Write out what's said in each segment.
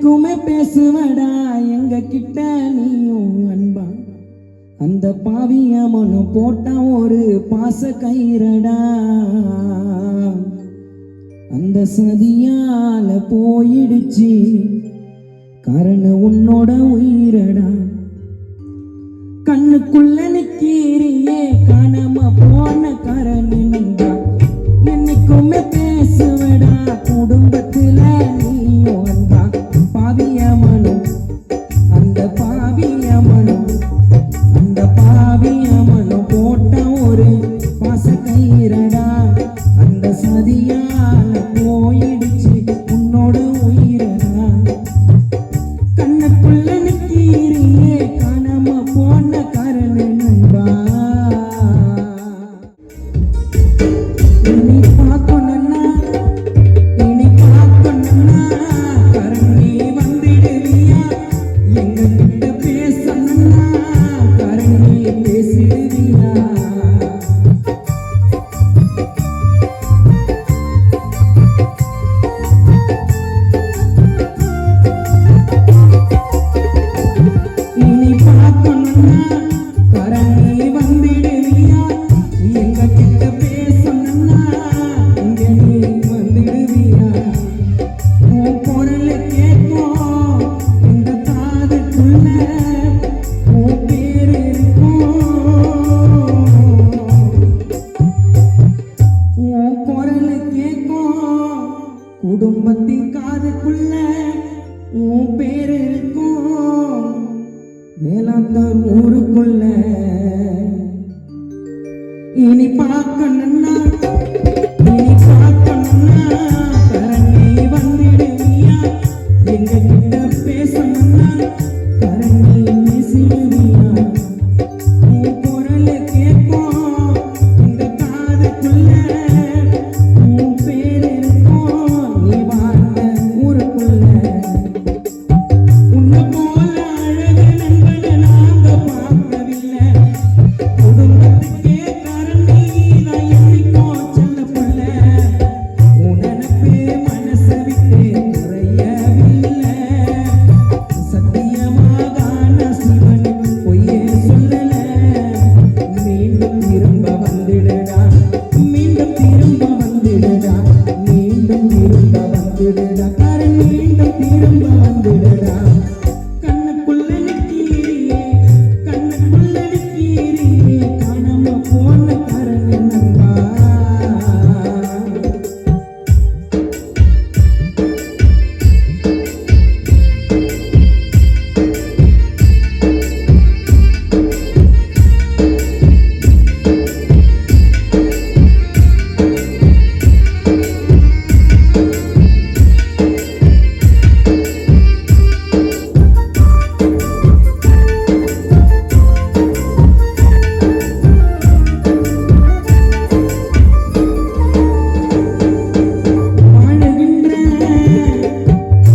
என்னைக்குமே பேசுவடா எங்க கிட்ட நீயும் அன்பா. அந்த பாவிய மனம் போட்டா ஒரு பாச கயிறடா. அந்த சதியால போயிடுச்சு காரணம் உன்னோட உயிரடா. கண்ணுக்குள்ள நிக்கிறியே காணாம போன காரணம் நண்பா. என்னைக்குமே பேசுவடா குடும்பத்துல நீயும் அன்பா. பாவிய மனம் அந்த பாவிய மனம் அந்த பாவிய மனம் போட்ட ஒரு பாச கயிறடா. அந்த சதியால போயிடுச்சு உன்னோட உயிரடா. கண்ணுக்குள்ள நிக்கிறியே காணாம போன காரணம் நண்பா. இனி பார்க்கணும்னா கரணி வந்துடுவியா. எங்க கிட்ட பேசணும்னா கரணி பேசிடுவியா. இனி பார்க்கணும்னா கரணி வந்துடுவியா. எங்க கிட்ட பேசணும்னா இங்க நீ வந்துடுவியா. உன் குரல் கேட்கும் இந்த காதுக்குள்ள உன் பேர் இருக்கும். உன் குரல் கேட்கும் குடும்பத்தின் காதுக்குள்ள உன் பேர் இருக்கும். மேலாந்தர் ஊருக்குள்ள இனி பார்க்கணும்னா கரணி வந்துடுவியா. எங்க கிட்ட பேசணும்னா கரணி பேசிடுவியா. உன் குரல் கேட்கும் இந்த காதுக்குள்ள உன் பேர் இருக்கும். நீ வாழ்ந்த ஊருக்குள்ள உன்னை போல அழகு நண்பனை நாங்க பார்க்கவில்லை. குடும்பத்துக்கே கரணி தான் என்னைக்கோ செல்ல புள்ள. உனக்கு மனசை விட்டு குறையவில்லை. சத்தியமாக நான் சிவன் பொய்யே சொல்லல. மீண்டும் திரும்ப வந்துடுடா மீண்டும் திரும்ப வந்துடுடா மீண்டும் திரும்ப வந்துடுடா கரண் மீண்டும் திரும்ப வந்துடுடா. கண்ணுக்குள்ள நிக்கிறியே காணாம போன காரணம் நண்பா.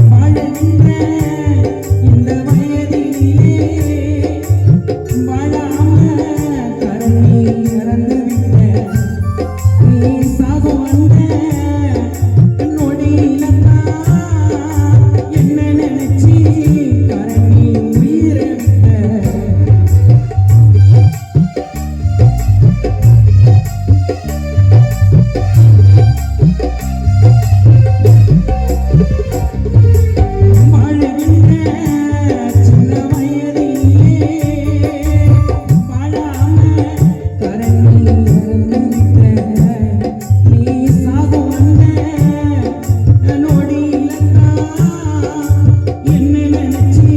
வாழுகின்ற இந்த வயதிலே வாழாம கரணி இறந்து விட்ட. நீ சாகு வந்த நொடியிலத்தான் என்ன நினைச்சி கரணி உயிரை விட்ட. வாழுகின்ற சின்ன வயதிலே வாழாம கரணி இறந்து விட்ட. நீ சாகு வந்த நொடியிலத்தான் என்ன நினைச்சி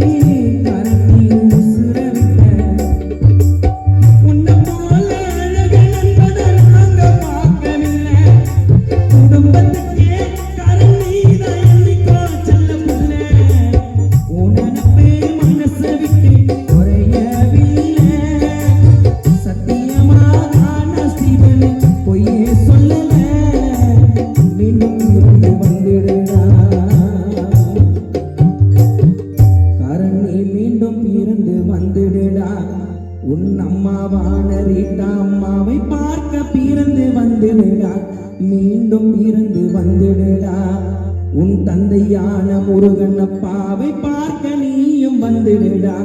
கரணி உசுரை விட்ட. உன்னை போல அழகு நண்பனை நாங்க பார்க்கவில்லை. குடும்பத்துக்கே கரணி தான் என்னைக்கோ செல்ல புள்ள. உனக்கு மனசை விட்டு குறையவில்லை. சத்தியமாக நான் சிவன் பொய்யே சொல்லல. மீண்டும் இருந்து வந்துடுடா கரணி மீண்டும் இருந்து வந்துடுடா. உன் அம்மாவான ரீட்டா அம்மாவை பார்க்க பிறந்து வந்துடுடா. மீண்டும் இருந்து வந்துடுடா. உன் தந்தையான முருகன் அப்பாவை பார்க்க நீயும் வந்துடுடா